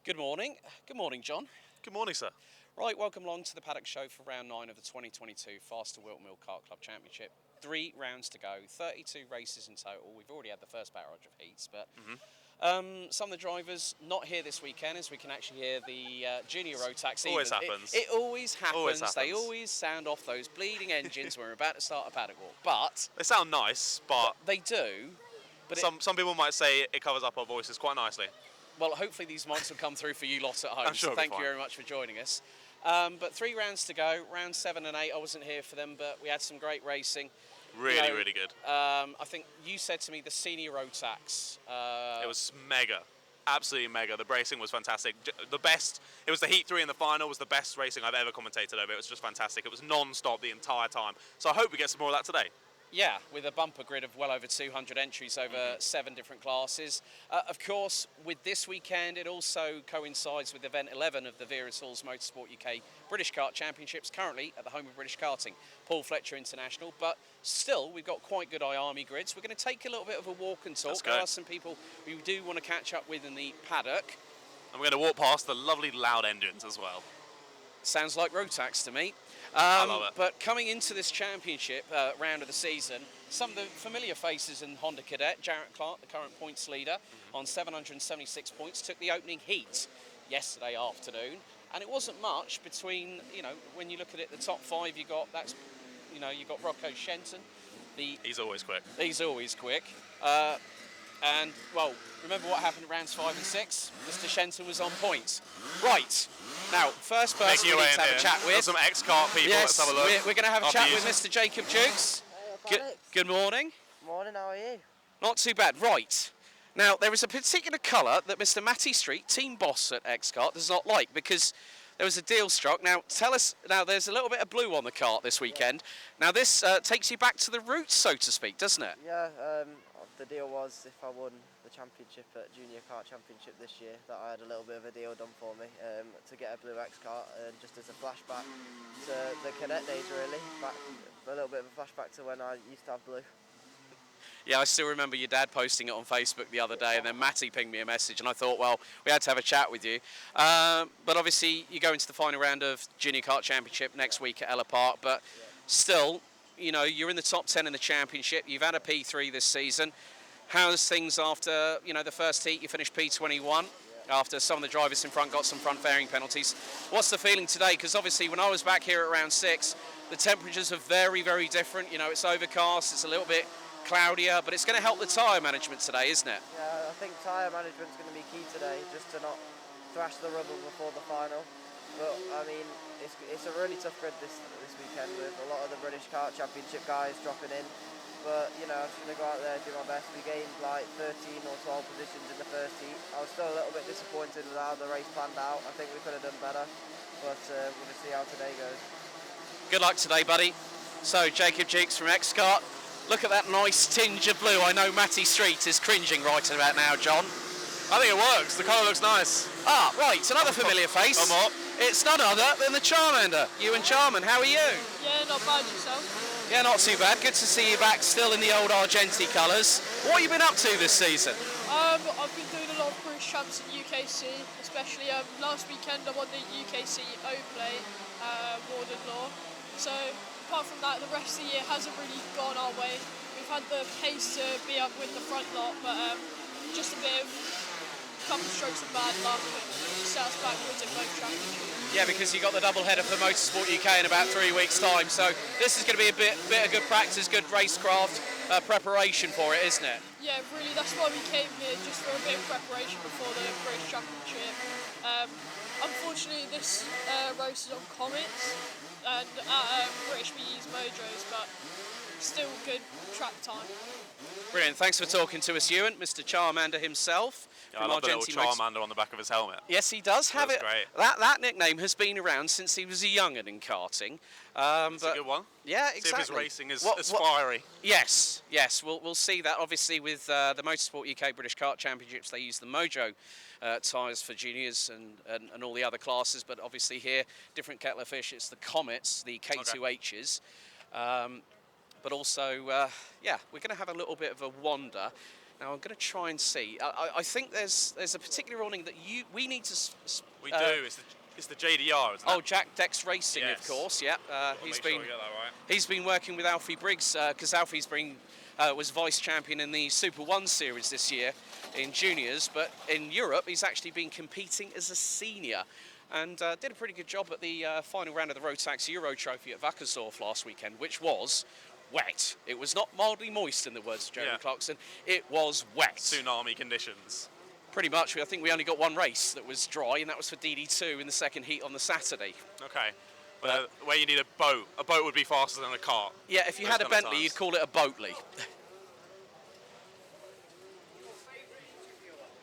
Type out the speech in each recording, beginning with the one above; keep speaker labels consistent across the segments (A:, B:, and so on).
A: Good morning. Good morning, John.
B: Good morning, sir.
A: Right, welcome along to the Paddock show for round 9 of the 2022 Faster Whilton Mill Kart Club Championship. 3 rounds to go, 32 races in total. We've already had the first barrage of heats, but some of the drivers not here this weekend, as we can actually hear the junior road taxi.
B: Always happens.
A: It always happens.
B: Always happens.
A: They always sound off those bleeding engines when we're about to start a paddock walk. But
B: they sound nice, but
A: they do. But
B: some people might say it covers up our voices quite nicely.
A: Well, hopefully these mics will come through for you lot at home.
B: I'm sure
A: so thank you
B: fine.
A: very much for joining us. But 3 rounds to go. Round 7 and 8, I wasn't here for them, but we had some great racing.
B: Really, really good.
A: I think you said to me the senior road tax.
B: It was mega. Absolutely mega. The racing was fantastic. The best, it was the Heat 3 in the final, was the best racing I've ever commentated over. It was just fantastic. It was non-stop the entire time. So I hope we get some more of that today.
A: Yeah, with a bumper grid of well over 200 entries over 7 different classes. Of course, with this weekend, it also coincides with event 11 of the Vera Halls Motorsport UK British Kart Championships, currently at the home of British Karting, Paul Fletcher International. But still, we've got quite good IARMY grids. We're going to take a little bit of a walk and talk. There are some people we do want to catch up with in the paddock.
B: And we're going to walk past the lovely loud engines as well.
A: Sounds like road tax to me.
B: I love it.
A: But coming into this championship round of the season, some of the familiar faces in Honda Cadet, Jarrett Clark, the current points leader, on 776 points, took the opening heat yesterday afternoon. And it wasn't much between, when you look at it, the top 5 you got, you got Rocco Shenton.
B: He's always quick.
A: He's always quick. And, well, remember what happened at rounds 5 and 6? Mr. Shenton was on points. Right. Now, first person we need to have a chat with.
B: Got some ex-kart people.
A: Yes,
B: let's have a look.
A: We're going to have a chat with Mr. Jacob Dukes. Good morning.
C: Morning, how are you?
A: Not too bad. Right. Now, there is a particular colour that Mr. Matty Street, team boss at X-Kart, does not like because there was a deal struck. Now, tell us, there's a little bit of blue on the kart this weekend. Now, this takes you back to the roots, so to speak, doesn't it?
C: Yeah, the deal was if I won the championship at Junior Kart Championship this year, that I had a little bit of a deal done for me to get a blue X-Kart, just as a flashback to the cadet days, really. A little bit of a flashback to when I used to have blue.
A: Yeah, I still remember your dad posting it on Facebook the other day, and then Matty pinged me a message, and I thought, well, we had to have a chat with you. But obviously, you go into the final round of Junior Kart Championship next week at Ella Park, but still, you're in the top 10 in the championship. You've had a P3 this season. How's things after, the first heat? You finished P21 after some of the drivers in front got some front fairing penalties. What's the feeling today? Because obviously, when I was back here at round 6, the temperatures are very, very different. It's overcast, it's a little bit cloudier, but it's going to help the tyre management today, isn't it?
C: Yeah, I think tyre management's going to be key today, just to not thrash the rubber before the final. But I mean, it's a really tough grid this weekend with a lot of the British Kart Championship guys dropping in. But I'm just going to go out there and do my best. We gained like 13 or 12 positions in the first heat. I was still a little bit disappointed with how the race planned out. I think we could have done better, but we're going to see how today goes.
A: Good luck today, buddy. So, Jacob Dukes from X-Kart. Look at that nice tinge of blue. I know Matty Street is cringing right about now, John.
B: I think it works. The colour looks nice.
A: Ah, right. Another familiar face.
B: Come on.
A: It's none other than the Charmander. You and Charman, how are you?
D: Yeah, not bad, yourself?
A: Yeah, not too bad. Good to see you back still in the old Argenti colours. What have you been up to this season?
D: I've been doing a lot of British champs at UKC, especially last weekend I won the UKC Overplay Warden Law. So apart from that, the rest of the year hasn't really gone our way. We've had the pace to be up with the front lot, but just a bit of couple strokes of bad luck and set us backwards at both championships.
A: Yeah, because you got the double header for Motorsport UK in about 3 weeks' time, so this is going to be a bit of good practice, good racecraft preparation for it, isn't it?
D: Yeah, really, that's why we came here, just for a bit of preparation before the British Championship. Unfortunately, this race is on Comets and British BE's Mojos, but still good track time.
A: Brilliant. Thanks for talking to us, Ewan, Mr. Charmander himself.
B: Yeah, I love the little Charmander on the back of his helmet.
A: Yes, he does have it.
B: Great.
A: That nickname has been around since he was a young'un in karting.
B: It's a good one.
A: Yeah, exactly.
B: See if his racing is as fiery.
A: Yes. We'll see that. Obviously, with the Motorsport UK British Kart Championships, they use the Mojo tyres for juniors and all the other classes. But obviously here, different kettle of fish. It's the Comets, the K2Hs. But also, we're going to have a little bit of a wander. Now I'm going to try and see. I think there's a particular awning that we need to.
B: We do. It's the JDR, isn't it?
A: Oh, Jack Dex Racing,
B: Yes.
A: of course. Yeah, he's
B: Make
A: been
B: sure we get that right.
A: he's been working with Alfie Briggs because Alfie's been was vice champion in the Super 1 series this year in juniors, but in Europe he's actually been competing as a senior. And did a pretty good job at the final round of the Rotax Euro Trophy at Wackersdorf last weekend, which was wet. It was not mildly moist, in the words of Jeremy Clarkson. It was wet.
B: Tsunami conditions.
A: Pretty much. I think we only got one race that was dry, and that was for DD2 in the second heat on the Saturday.
B: Okay. But where you need a boat would be faster than a cart.
A: Yeah, if you had a Bentley, you'd call it a Boatley.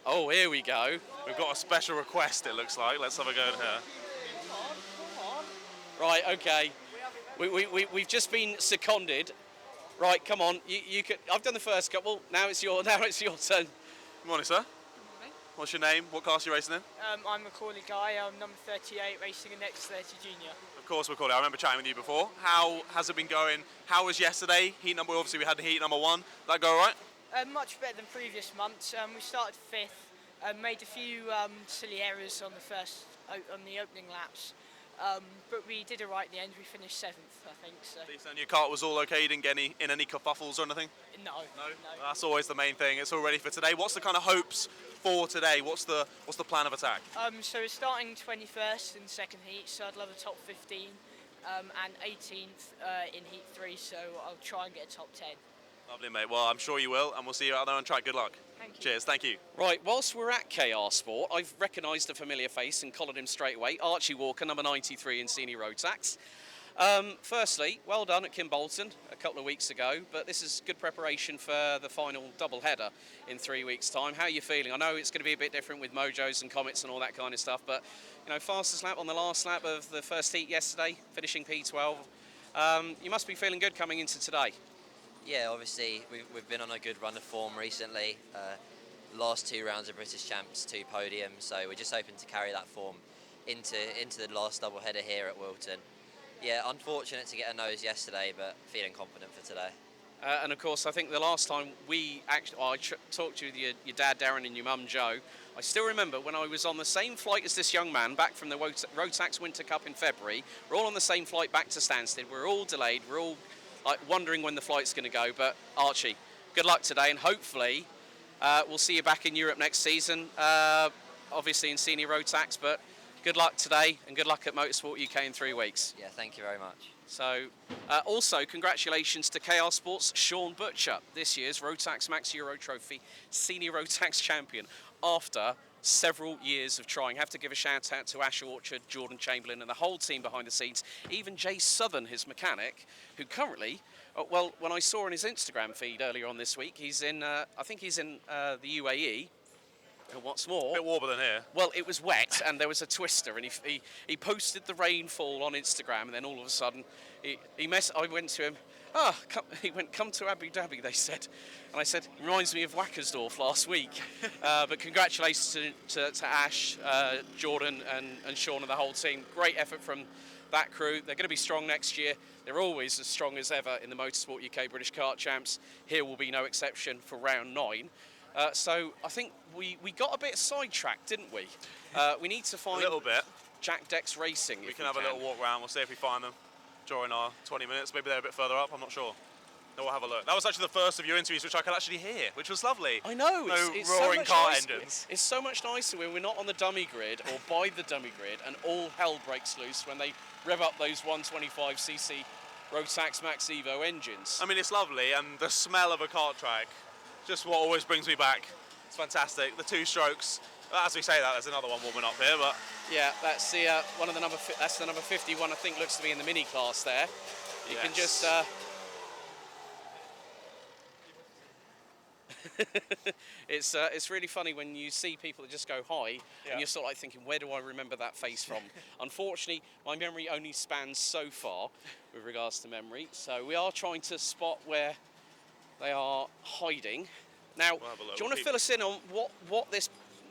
A: Oh, here we go.
B: We've got a special request, it looks like. Let's have a go here.
A: Right, okay. We've just been seconded. Right, come on. You can. I've done the first couple. Now it's your turn.
B: Good morning, sir. What's your name? What class are you racing in?
E: I'm Macaulay Guy. I'm number 38, racing an X30 Junior.
B: Of course, Macaulay. I remember chatting with you before. How has it been going? How was yesterday? Heat number, obviously we had the heat number 1. Did that go all right?
E: Much better than previous months. We started 5th, made a few silly errors on the opening laps, but we did it right in the end. We finished 7th, I think. So.
B: Decent. Your kart was all okay? You didn't get any kerfuffles or anything?
E: No.
B: That's always the main thing. It's all ready for today. What's the kind of hopes for today? What's the plan of attack?
E: So we're starting 21st in the second heat, so I'd love a top 15, and 18th in heat 3, so I'll try and get a top 10.
B: Lovely, mate. Well, I'm sure you will, and we'll see you out there on track. Good luck.
E: Thank you.
B: Cheers. Thank you.
A: Right, whilst we're at KR Sport, I've recognised a familiar face and collared him straight away. Archie Walker, number 93 in Senior Road Tax. Firstly, well done at Kimbolton a couple of weeks ago, but this is good preparation for the final double header in 3 weeks' time. How are you feeling? I know it's going to be a bit different with mojos and comets and all that kind of stuff, but fastest lap on the last lap of the first heat yesterday, finishing P12. You must be feeling good coming into today.
F: Yeah, obviously we've been on a good run of form recently. Last 2 rounds of British Champs, 2 podiums, so we're just hoping to carry that form into the last double header here at Whilton. Yeah, unfortunate to get a nose yesterday, but feeling confident for today.
A: And of course, I think the last time I talked to your dad Darren and your mum Jo, I still remember when I was on the same flight as this young man back from the Rotax Winter Cup in February. We're all on the same flight back to Stansted. We're all delayed. We're all wondering when the flight's going to go. But Archie, good luck today, and hopefully we'll see you back in Europe next season. Obviously in Senior Road Tax, but good luck today, and good luck at Motorsport UK in 3 weeks.
F: Yeah, thank you very much.
A: So, also congratulations to KR Sports' Sean Butcher, this year's Rotax Max Euro Trophy Senior Rotax champion, after several years of trying. Have to give a shout out to Ash Orchard, Jordan Chamberlain, and the whole team behind the scenes. Even Jay Southern, his mechanic, who currently, when I saw on his Instagram feed earlier on this week, he's in, I think he's in the UAE. And what's more,
B: A bit warmer than here.
A: well, it was wet and there was a twister, and he posted the rainfall on Instagram, and then all of a sudden I went to him. He went, come to Abu Dhabi, they said. And I said, reminds me of Wackersdorf last week. But congratulations to Ash, Jordan and Sean and the whole team. Great effort from that crew. They're going to be strong next year. They're always as strong as ever in the Motorsport UK British Kart Champs. Here will be no exception for round 9. So I think we got a bit sidetracked, didn't we? We need to find
B: A little bit.
A: Jack Dex Racing.
B: We can have a little walk around. We'll see if we find them during our 20 minutes. Maybe they're a bit further up. I'm not sure. No, we'll have a look. That was actually the first of your interviews which I could actually hear, which was lovely.
A: I know.
B: No
A: it's
B: roaring
A: so
B: car
A: nicer.
B: engines.
A: It's so much nicer when we're not on the dummy grid or by the dummy grid, and all hell breaks loose when they rev up those 125cc Rotax Max Evo engines.
B: I mean, it's lovely, and the smell of a kart track, just what always brings me back. It's fantastic. The 2 strokes. As we say that, there's another one warming up here, but
A: Yeah, that's the one of the that's the number 51. I think looks to be in the mini class there. You can just. It's really funny when you see people that just go hi, and you're sort of like thinking, where do I remember that face from? Unfortunately, my memory only spans so far with regards to memory, so we are trying to spot where they are hiding. Now,
B: We'll have a look.
A: do you want to fill us in on what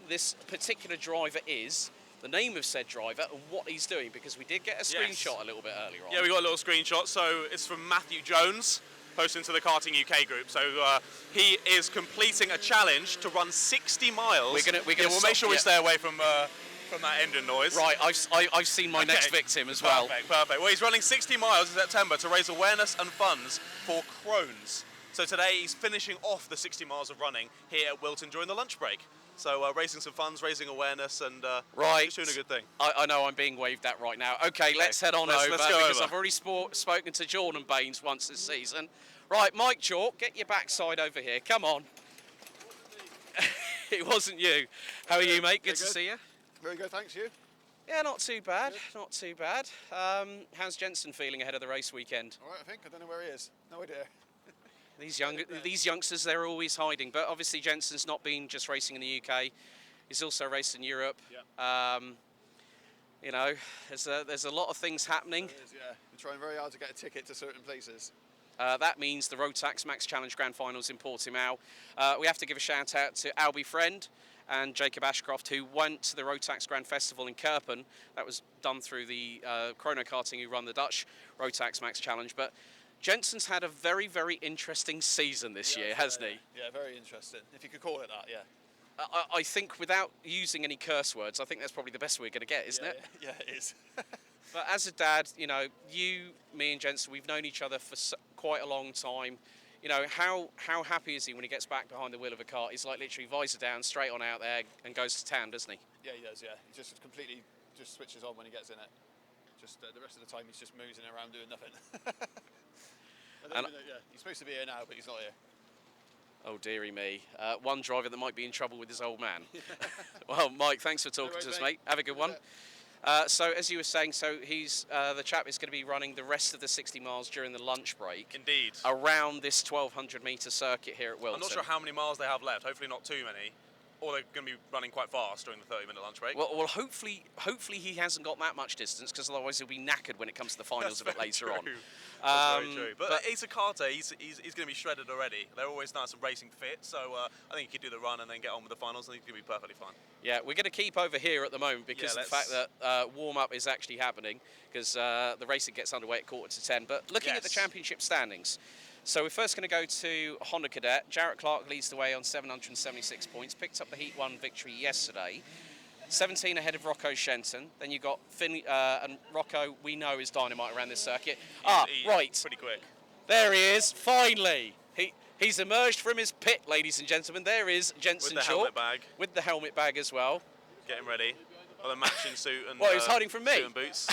A: this particular driver is, the name of said driver, and what he's doing? Because we did get a screenshot a little bit earlier on.
B: yeah, we got a little screenshot. So it's from Matthew Jones. posting to the Karting UK group. So he is completing a challenge to run 60 miles. We'll make sure we stay away from that engine noise.
A: Right, I've seen my next victim as well.
B: Perfect. Well, he's running 60 miles in September to raise awareness and funds for Crohn's. So today he's finishing off the 60 miles of running here at Whilton during the lunch break. So raising some funds, raising awareness, and just doing a good thing.
A: I know I'm being waved at right now. Okay, let's head on over, because I've already spoken to Jordan Baines once this season. Right, Mike Chalk, get your backside over here. Come on. It wasn't you. How are you, mate? Good to see you.
G: Very good, thanks. You?
A: Yeah, not too bad. Not too bad. How's Jensen feeling ahead of the race weekend?
G: All right, I think. I don't know where he is. No idea.
A: These youngsters, they're always hiding. But obviously, Jensen's not been just racing in the UK. He's also raced in Europe.
G: Yeah.
A: You know, there's a lot of things happening.
G: There is, yeah. We're trying very hard to get a ticket to certain places.
A: That means the Road Tax Max Challenge Grand Finals in Portimao. We have to give a shout out to Albie Friend and Jacob Ashcroft, who went to the Road Tax Grand Festival in Kerpen. That was done through the Chrono Karting, who run the Dutch Road Tax Max Challenge. But Jensen's had a very, very interesting season this year, hasn't he?
G: Yeah, very interesting. If you could call it that, yeah.
A: I think without using any curse words, I think that's probably the best we're going to get, isn't it?
G: Yeah, it is.
A: But as a dad, you know, me and Jensen, we've known each other for quite a long time. You know, how happy is he when he gets back behind the wheel of a car? He's like literally visor down, straight on out there, and goes to town, doesn't he?
G: Yeah, he does, yeah. He just completely switches on when he gets in it. Just the rest of the time he's just moozing around doing nothing. He's supposed to be here now, but he's not here.
A: Oh, dearie me. One driver that might be in trouble with his old man. Well, Mike, thanks for talking to us, mate. Have a good one. So, as you were saying, he's the chap is going to be running the rest of the 60 miles during the lunch break.
B: Indeed.
A: Around this 1,200-metre circuit here at Whilton.
B: I'm not sure how many miles they have left. Hopefully not too many. Or they're going to be running quite fast during the 30-minute lunch break.
A: Well, hopefully he hasn't got that much distance, because otherwise he'll be knackered when it comes to the finals a bit later on.
B: That's very true. But he's a karter. He's going to be shredded already. They're always nice and racing fit. So I think he could do the run and then get on with the finals, and he's going to be perfectly fine.
A: Yeah, we're going to keep over here at the moment because of the fact that warm-up is actually happening, because the racing gets underway at 9:45. But looking at the championship standings, so we're first going to go to Honda Cadet. Jarrett Clark leads the way on 776 points, picked up the Heat 1 victory yesterday. 17 ahead of Rocco Shenton. Then you've got Finn, and Rocco, we know, is dynamite around this circuit.
B: He's
A: right.
B: Pretty quick.
A: There he is, finally. He's emerged from his pit, ladies and gentlemen. There is Jensen
B: With the helmet bag.
A: With the helmet bag as well.
B: Getting ready. With a matching suit and
A: Well, he's hiding from me.
B: suit and boots.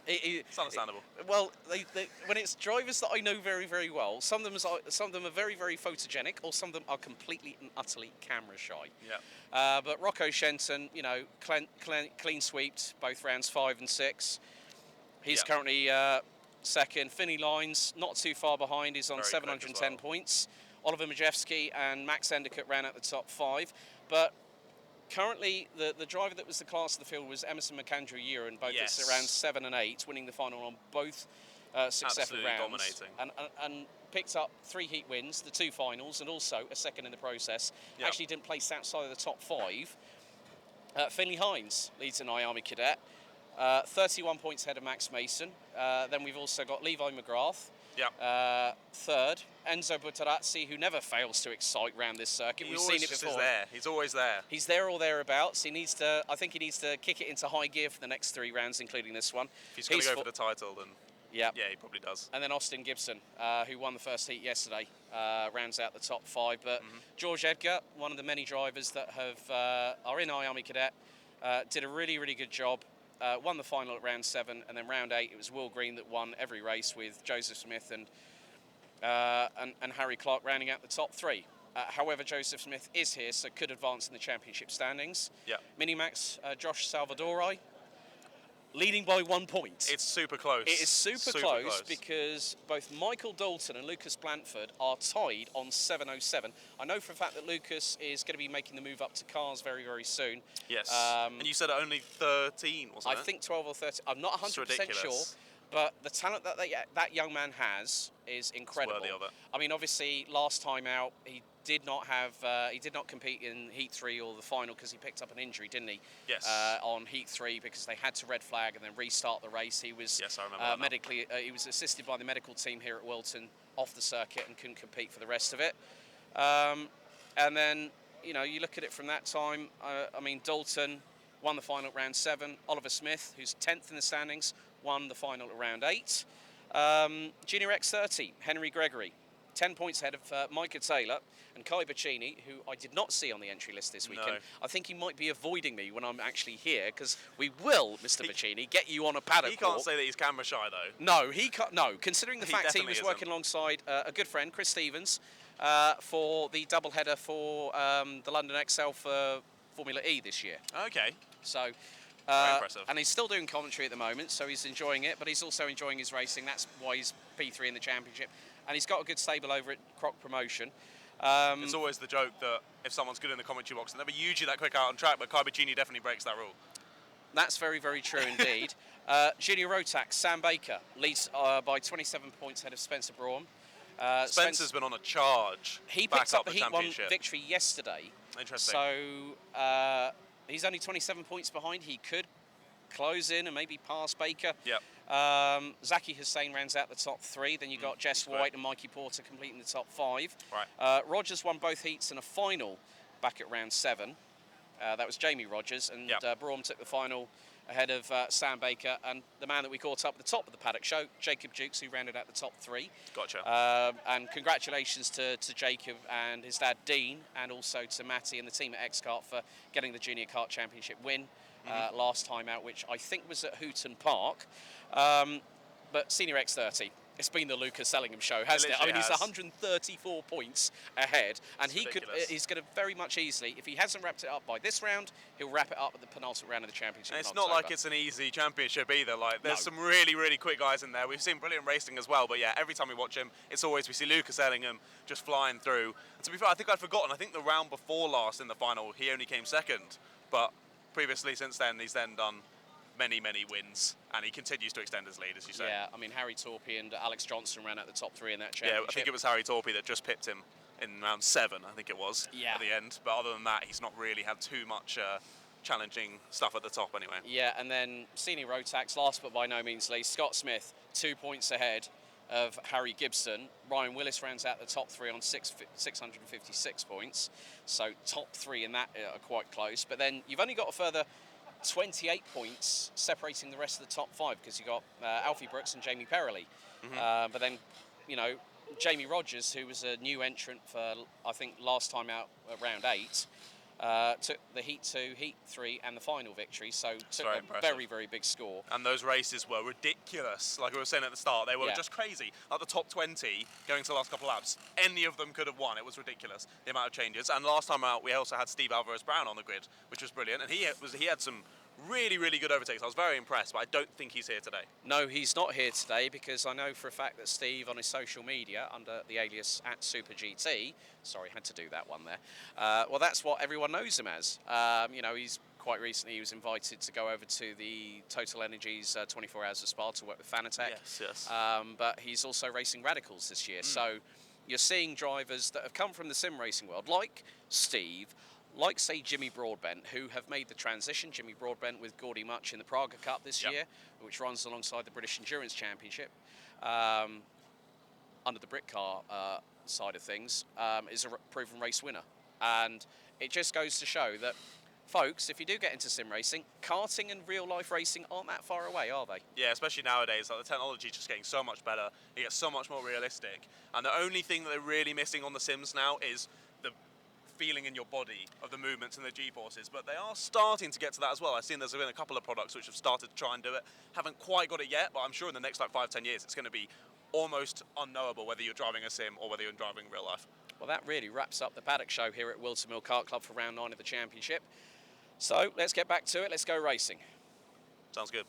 B: It's understandable.
A: Well, when it's drivers that I know very, very well, some of them are very, very photogenic, or some of them are completely and utterly camera shy.
B: Yeah.
A: But Rocco Shenton, you know, clean sweeped both rounds 5 and 6. He's currently second. Finney Lines not too far behind. He's on
B: Very
A: 710 points. Oliver Majewski and Max Endicott ran out the top 5. But currently, the driver that was the class of the field was Emerson McAndrew Ewan, both at around 7 and 8, winning the final on both successive rounds.
B: Dominating.
A: And picked up 3 heat wins, the 2 finals, and also a second in the process.
B: Yep.
A: Actually didn't place outside of the top 5. Finley Hines leads in Army Cadet, 31 points ahead of Max Mason. Then we've also got Levi McGrath, third. Enzo Butarazzi, who never fails to excite round this circuit. We've seen it before.
B: He's always there.
A: He's there or thereabouts. I think he needs to kick it into high gear for the next 3 rounds, including this one.
B: If he's going to go for the title, then yeah, he probably does.
A: And then Austin Gibson, who won the first heat yesterday, rounds out the top 5. But George Edgar, one of the many drivers that are in Army Cadet, did a really, really good job. Won the final at round 7, and then round 8 it was Will Green that won every race, with Joseph Smith and Harry Clark rounding out the top 3. However, Joseph Smith is here, so could advance in the championship standings.
B: Yeah.
A: Minimax Josh Salvadori leading by 1 point.
B: It's super close.
A: It is super close because both Michael Dalton and Lucas Blanford are tied on 707. I know for a fact that Lucas is going to be making the move up to cars very, very soon.
B: Yes. And you said only 13, wasn't it?
A: I think 12 or 13. I'm not 100% sure. But the talent that that young man has is incredible.
B: worthy of it.
A: I mean, obviously, last time out he did not compete in Heat 3 or the final because he picked up an injury, didn't he?
B: Yes.
A: On Heat 3 because they had to red flag and then restart the race. He was
B: Yes, I remember that now.
A: medically. He was assisted by the medical team here at Whilton off the circuit and couldn't compete for the rest of it. And then you look at it from that time. I mean, Dalton won the final at round 7. Oliver Smith, who's 10th in the standings, won the final at round 8. Junior X30, Henry Gregory, 10 points ahead of Micah Taylor and Kai Bacchini, who I did not see on the entry list this weekend.
B: No.
A: I think he might be avoiding me when I'm actually here, because we will, Mr. Bacchini, get you on a paddock
B: He can't
A: walk.
B: say that he's camera shy, though.
A: No, he can't. No, considering the
B: He
A: fact he
B: definitely
A: was
B: isn't.
A: working alongside a good friend, Chris Stevens, for the double header for the London XL for Formula E this year.
B: Okay.
A: So,
B: Very impressive.
A: and he's still doing commentary at the moment, so he's enjoying it, but he's also enjoying his racing. That's why he's P3 in the championship. And he's got a good stable over at Croc Promotion.
B: It's always the joke that if someone's good in the commentary box, they're never usually that quick out on track, but Kai Bacchini definitely breaks that rule.
A: That's very, very true indeed. Junior Rotax, Sam Baker, leads by 27 points ahead of Spencer Braun.
B: Spencer's been on a charge.
A: He
B: back
A: picked up the
B: the
A: Heat 1
B: championship.
A: victory yesterday.
B: Interesting.
A: So he's only 27 points behind. He could close in and maybe pass Baker.
B: Yep.
A: Zaki Hussain rounds out the top 3. Then you got Jess White and Mikey Porter completing the top 5.
B: Right.
A: Rogers won both heats in a final back at round 7. That was Jamie Rogers, and Braun took the final ahead of Sam Baker and the man that we caught up at the top of the Paddock show, Jacob Dukes, who rounded out the top 3.
B: Gotcha.
A: And congratulations to Jacob and his dad Dean, and also to Matty and the team at X-Kart for getting the Junior Kart Championship win last time out, which I think was at Houghton Park. But Senior X30, it's been the Lucas Sellingham show, hasn't it? I mean, he's 134 points ahead, and he's going to very much easily, if he hasn't wrapped it up by this round, he'll wrap it up at the penultimate round of the championship.
B: And it's not like it's an easy championship either. Like, there's some really, really quick guys in there. We've seen brilliant racing as well, but yeah, every time we watch him, it's always we see Lucas Ellingham just flying through. And to be fair, I think I'd forgotten. I think the round before last in the final, he only came second, but previously, since then, he's then done many, many wins, and he continues to extend his lead, as you say.
A: Yeah, I mean, Harry Torpy and Alex Johnson ran out the top 3 in that championship.
B: Yeah, I think it was Harry Torpy that just pipped him in round 7, I think it was, at the end. But other than that, he's not really had too much challenging stuff at the top anyway.
A: Yeah, and then Senior Rotax, last but by no means least, Scott Smith, 2 points ahead of Harry Gibson. Ryan Willis rounds out the top 3 on 656 points. So top 3 in that are quite close. But then you've only got a further 28 points separating the rest of the top 5, because you got Alfie Brooks and Jamie Perrelly. But then, Jamie Rogers, who was a new entrant for, I think, last time out at round 8, took the Heat 2, Heat 3 and the final victory, so took a very, very big score.
B: And those races were ridiculous. Like we were saying at the start, they were just crazy. Like the top 20 going to the last couple of laps, any of them could have won. It was ridiculous, the amount of changes. And last time out, we also had Steve Alvarez-Brown on the grid, which was brilliant. And he had some really, really good overtakes. I was very impressed, but I don't think he's here today.
A: No, he's not here today, because I know for a fact that Steve, on his social media, under the alias @SuperGT, sorry, had to do that one there, well, that's what everyone knows him as. He's quite recently, he was invited to go over to the Total Energies 24 Hours of Spa to work with Fanatec.
B: Yes.
A: But he's also racing Radicals this year. So you're seeing drivers that have come from the sim racing world, like Steve, like, say, Jimmy Broadbent, who have made the transition. Jimmy Broadbent with Gordy Much in the Praga Cup this year, which runs alongside the British Endurance Championship, under the Brit Car side of things, is a proven race winner. And it just goes to show that, folks, if you do get into sim racing, karting and real-life racing aren't that far away, are they?
B: Yeah, especially nowadays. Like, the technology is just getting so much better. It gets so much more realistic. And the only thing that they're really missing on the sims now is the feeling in your body of the movements and the G-forces, but they are starting to get to that as well. I've seen there's been a couple of products which have started to try and do it. Haven't quite got it yet, but I'm sure in the next 5-10 years it's going to be almost unknowable whether you're driving a sim or whether you're driving real life.
A: Well, that really wraps up the Paddock show here at Whilton Mill Kart Club for round 9 of the championship. So let's get back to it. Let's go racing.
B: Sounds good.